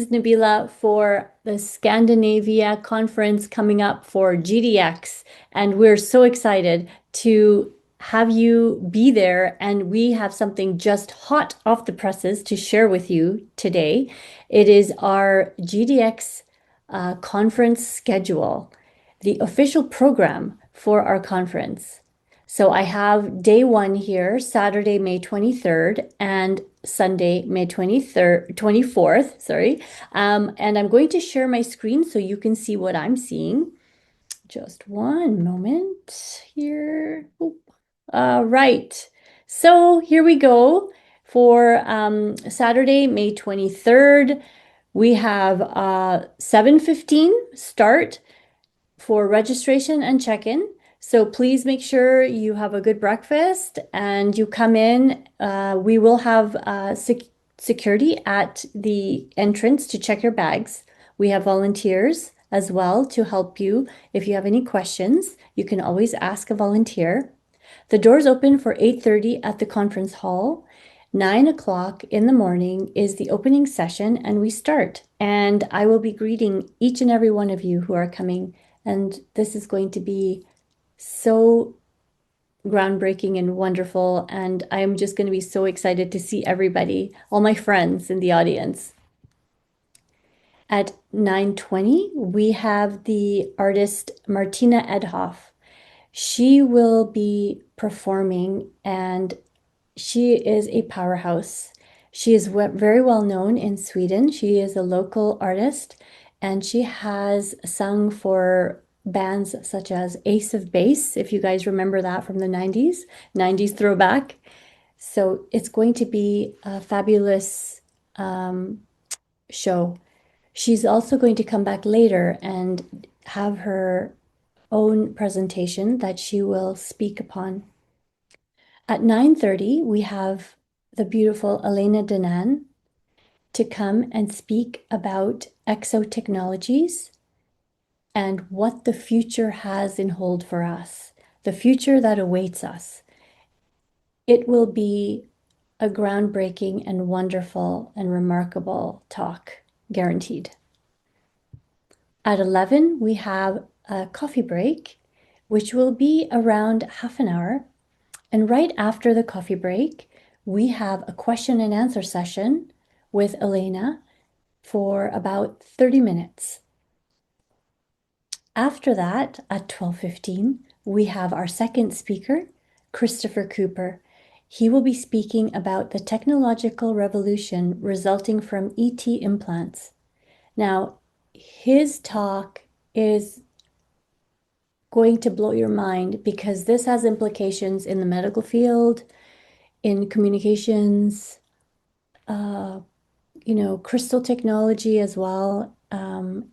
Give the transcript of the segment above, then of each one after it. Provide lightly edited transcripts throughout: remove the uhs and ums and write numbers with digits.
This is Nebilah for the Scandinavia conference coming up for GDX, and we're so excited to have you be there. And we have something just hot off the presses to share with you today. It is our GDX conference schedule, the official program for our conference. So I have day one here, Saturday, May 23rd, and Sunday, May 23rd, 24th, sorry. And I'm going to share my screen so you can see what I'm seeing. Just one moment here. Oop. Right. So here we go for Saturday, May 23rd. We have 7:15 start for registration and check-in. So please make sure you have a good breakfast and you come in. We will have security at the entrance to check your bags. We have volunteers as well to help you. If you have any questions, you can always ask a volunteer. The doors open for 8:30 at the conference hall. 9 o'clock in the morning is the opening session and we start. And I will be greeting each and every one of you who are coming. And this is going to be so groundbreaking and wonderful. And I'm just going to be so excited to see everybody, all my friends in the audience. At 9:20, we have the artist Martina Edhoff. She will be performing and she is a powerhouse. She is very well known in Sweden. She is a local artist and she has sung for bands such as Ace of Base, if you guys remember that from the 90s throwback. So it's going to be a fabulous show. She's also going to come back later and have her own presentation that she will speak upon. At 9:30, we have the beautiful Elena Danan to come and speak about exotechnologies and what the future has in hold for us, the future that awaits us. It will be a groundbreaking and wonderful and remarkable talk, guaranteed. At 11, we have a coffee break, which will be around half an hour. And right after the coffee break, we have a question and answer session with Elena for about 30 minutes. After that, at 12:15, we have our second speaker, Christopher Cooper. He will be speaking about the technological revolution resulting from ET implants. Now, his talk is going to blow your mind because this has implications in the medical field, in communications, crystal technology as well,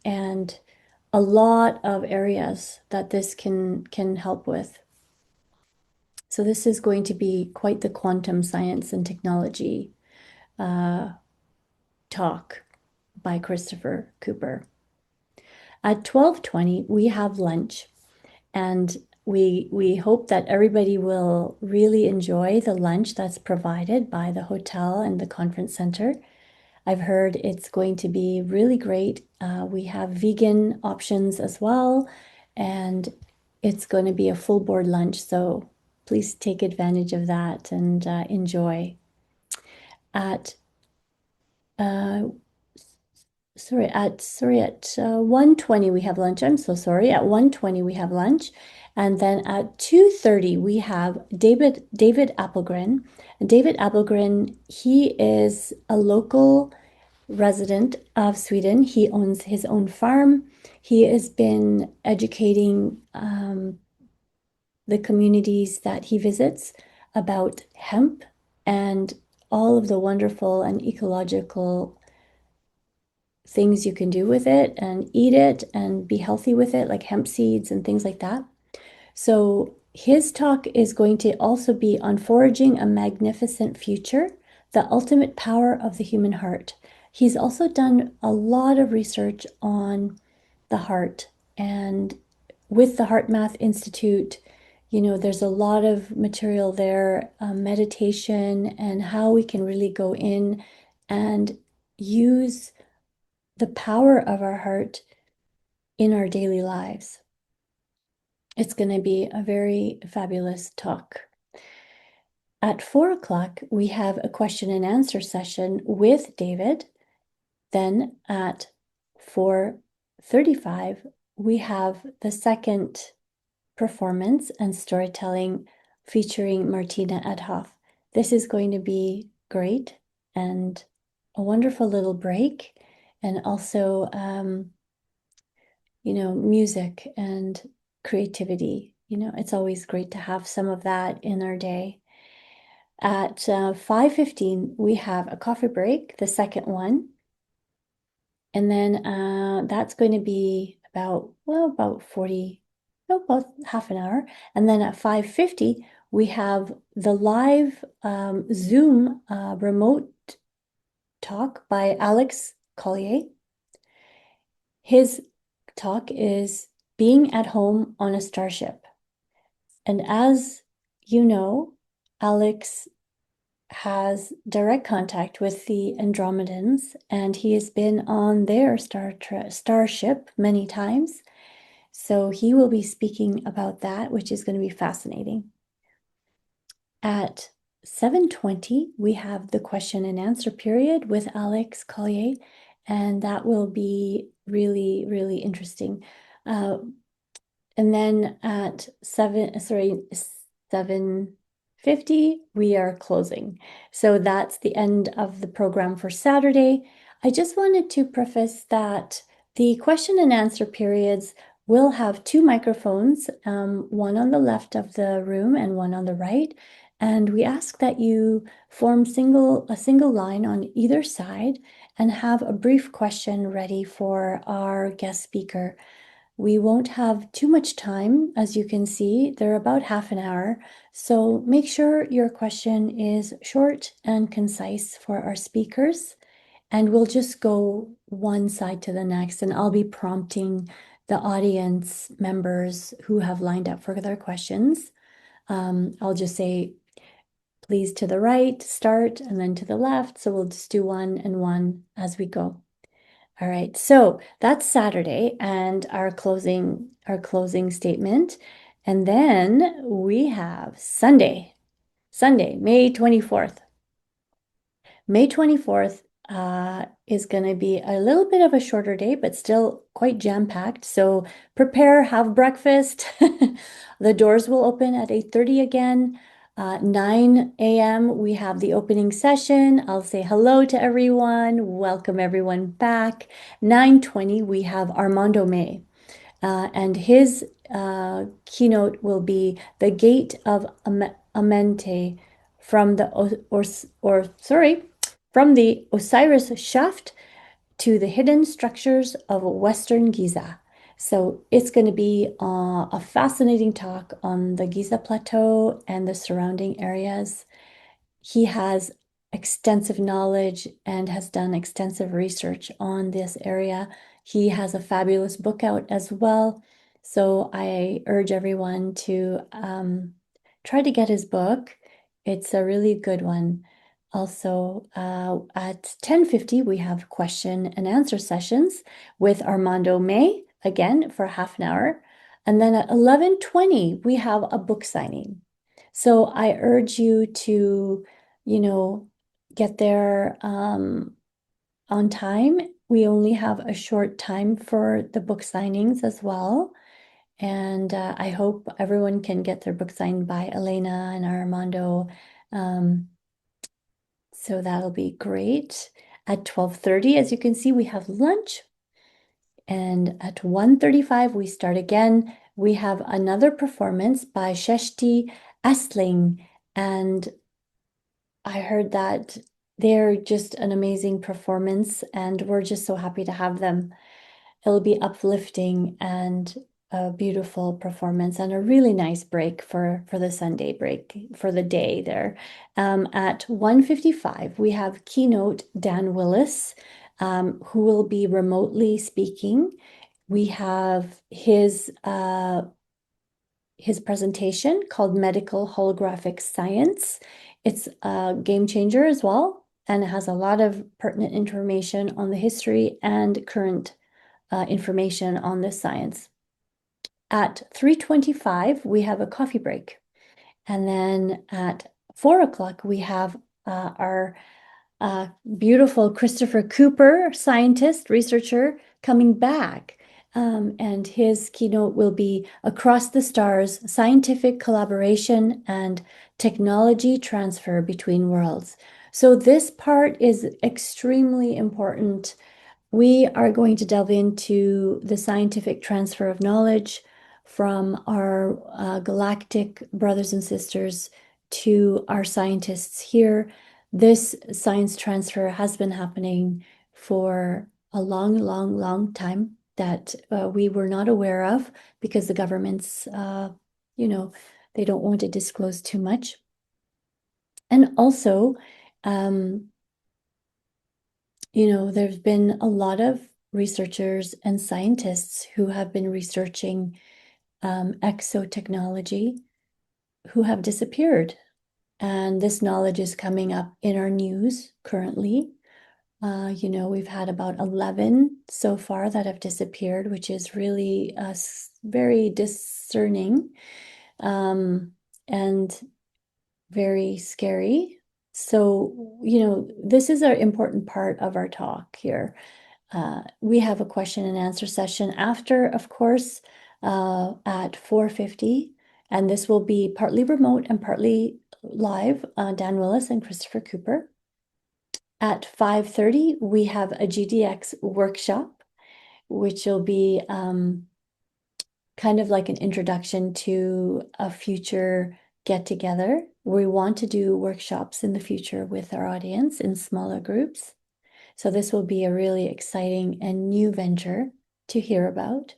and a lot of areas that this can help with. So this is going to be quite the quantum science and technology talk by Christopher Cooper. At 12:20, we have lunch. And we hope that everybody will really enjoy the lunch that's provided by the hotel and the conference center. I've heard it's going to be really great. We have vegan options as well, and it's going to be a full board lunch. So please take advantage of that and enjoy. At 1:20 we have lunch. I'm so sorry. At 1:20 we have lunch. And then at 2:30 we have David Appelgren. David Appelgren, he is a local resident of Sweden. He owns his own farm. He has been educating the communities that he visits about hemp and all of the wonderful and ecological things you can do with it and eat it and be healthy with it, like hemp seeds and things like that. So his talk is going to also be on foraging a magnificent future, the ultimate power of the human heart. He's also done a lot of research on the heart, and with the Heart Math Institute, there's a lot of material there, meditation, and how we can really go in and use the power of our heart in our daily lives. It's going to be a very fabulous talk. At 4 o'clock, we have a question and answer session with David. Then at 4:35, we have the second performance and storytelling featuring Martina Edhoff. This is going to be great and a wonderful little break, and also, music and creativity. It's always great to have some of that in our day. At 5:15, we have a coffee break, the second one. And then that's going to be about half an hour. And then at 5:50, we have the live Zoom remote talk by Alex Collier. His talk is Being at Home on a Starship. And as you know, Alex has direct contact with the Andromedans, and he has been on their starship many times. So he will be speaking about that, which is going to be fascinating. At 7:20, we have the question and answer period with Alex Collier, and that will be really, really interesting. And then at 7:50, we are closing. So that's the end of the program for Saturday. I just wanted to preface that the question and answer periods will have two microphones, one on the left of the room and one on the right. And we ask that you form a single line on either side and have a brief question ready for our guest speaker. We won't have too much time, as you can see, they're about half an hour. So make sure your question is short and concise for our speakers, and we'll just go one side to the next, and I'll be prompting the audience members who have lined up for their questions. I'll just say, please to the right, start, and then to the left. So we'll just do one and one as we go. All right, so that's Saturday and our closing statement. And then we have Sunday, May 24th. May 24th is going to be a little bit of a shorter day, but still quite jam-packed. So prepare, have breakfast. The doors will open at 8:30 again. 9 a.m. we have the opening session. I'll say hello to everyone, welcome everyone back. 9:20 we have Armando May, and his keynote will be the Gate of Amenti from the from the Osiris Shaft to the hidden structures of Western Giza. So it's going to be a fascinating talk on the Giza Plateau and the surrounding areas. He has extensive knowledge and has done extensive research on this area. He has a fabulous book out as well. So I urge everyone to try to get his book. It's a really good one. Also, at 10:50, we have question and answer sessions with Armando May, again, for half an hour. And then at 11:20, we have a book signing. So I urge you to, get there on time. We only have a short time for the book signings as well. And I hope everyone can get their book signed by Elena and Armando. So that'll be great. At 12:30, as you can see, we have lunch. And at 1:35, we start again. We have another performance by Sheshti Essling. And I heard that they're just an amazing performance, and we're just so happy to have them. It'll be uplifting and a beautiful performance and a really nice break for the Sunday break for the day there. At 1:55, we have keynote Dan Willis, who will be remotely speaking. We have his presentation called Medical Holographic Science. It's a game changer as well. and it has a lot of pertinent information on the history and current information on this science. At 3:25, we have a coffee break. And then at 4 o'clock, we have our beautiful Christopher Cooper, scientist, researcher, coming back. And his keynote will be Across the Stars, Scientific Collaboration and Technology Transfer Between Worlds. So this part is extremely important. We are going to delve into the scientific transfer of knowledge from our galactic brothers and sisters to our scientists here. This science transfer has been happening for a long, long, long time that we were not aware of because the governments, they don't want to disclose too much. And also, um, there's been a lot of researchers and scientists who have been researching exotechnology who have disappeared. And this knowledge is coming up in our news currently. We've had about 11 so far that have disappeared, which is really very discerning and very scary. So, this is an important part of our talk here. We have a question and answer session after, of course, at 4:50, and this will be partly remote and partly live, Dan Willis and Christopher Cooper. At 5:30, we have a GDX workshop, which will be kind of like an introduction to a future get together. We want to do workshops in the future with our audience in smaller groups. So this will be a really exciting and new venture to hear about.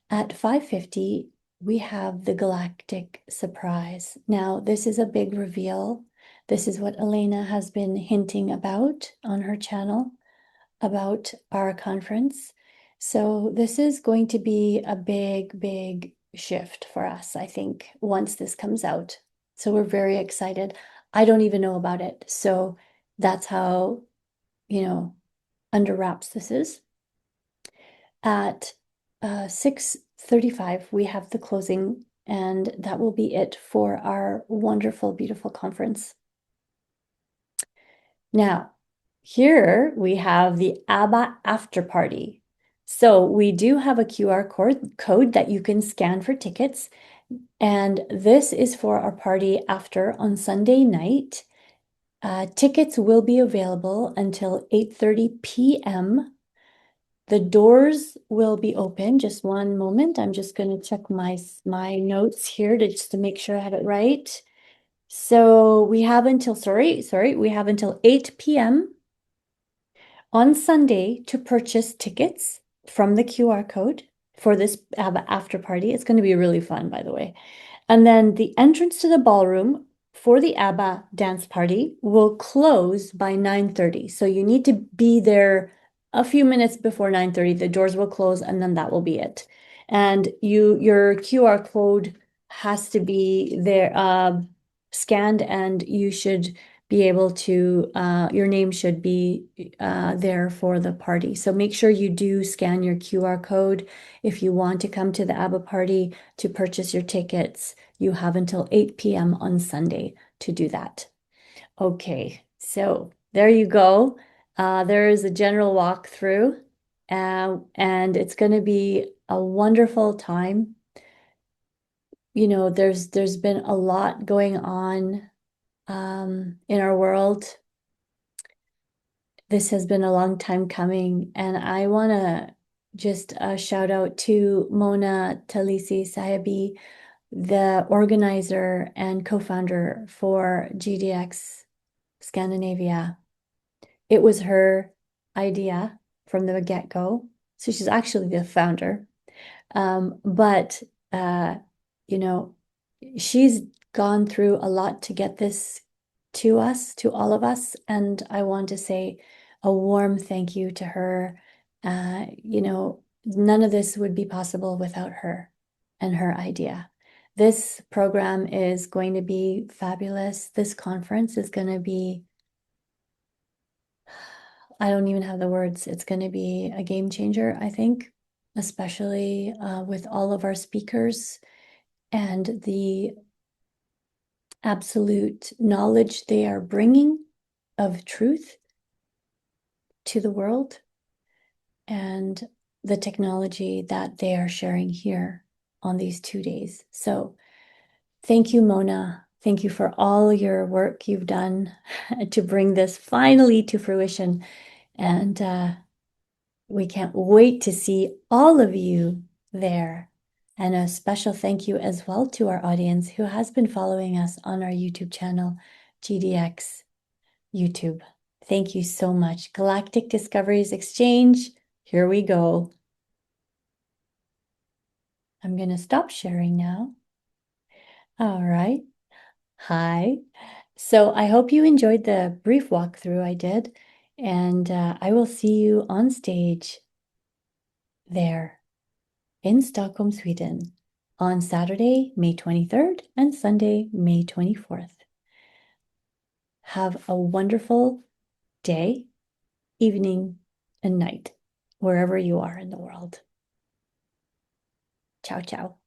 At 5:50, we have the galactic surprise. Now, this is a big reveal. This is what Elena has been hinting about on her channel about our conference. So this is going to be a big, big shift for us, I think, once this comes out. So we're very excited. I don't even know about it. So that's how, under wraps this is. At 6:35, we have the closing, and that will be it for our wonderful, beautiful conference. Now, here we have the ABBA after party. So we do have a QR code that you can scan for tickets. And this is for our party after on Sunday night. Tickets will be available until 8:30 p.m. The doors will be open. Just one moment. I'm just going to check my notes here just to make sure I have it right. So we have until, we have until 8 p.m. on Sunday to purchase tickets from the QR code for this after party. It's going to be really fun, by the way. And then the entrance to the ballroom for the ABBA dance party will close by 9:30. So you need to be there a few minutes before 9:30. The doors will close and then that will be it. And your QR code has to be there scanned, and you should be able to, your name should be there for the party. So make sure you do scan your QR code if you want to come to the ABBA party to purchase your tickets. You have until 8 p.m. on Sunday to do that. Okay, so there you go. There is a general walkthrough, and it's going to be a wonderful time. There's been a lot going on in our world. This has been a long time coming, and I want to just shout out to Mona Talisi Sahibi, the organizer and co-founder for GDX Scandinavia. It was her idea from the get-go. So she's actually the founder. But you know, she's gone through a lot to get this to us, to all of us. And I want to say a warm thank you to her. None of this would be possible without her and her idea. This program is going to be fabulous. This conference is going to be I don't even have the words. It's going to be a game changer, I think, especially with all of our speakers and the absolute knowledge they are bringing of truth to the world and the technology that they are sharing here on these 2 days. So thank you, Mona. Thank you for all your work you've done to bring this finally to fruition. And we can't wait to see all of you there. And a special thank you as well to our audience who has been following us on our YouTube channel, GDX YouTube. Thank you so much. Galactic Discoveries Exchange, here we go. I'm going to stop sharing now. All right. Hi. So I hope you enjoyed the brief walkthrough I did, and I will see you on stage there in Stockholm, Sweden on Saturday, May 23rd and Sunday, May 24th. Have a wonderful day, evening, and night, wherever you are in the world. Ciao, ciao.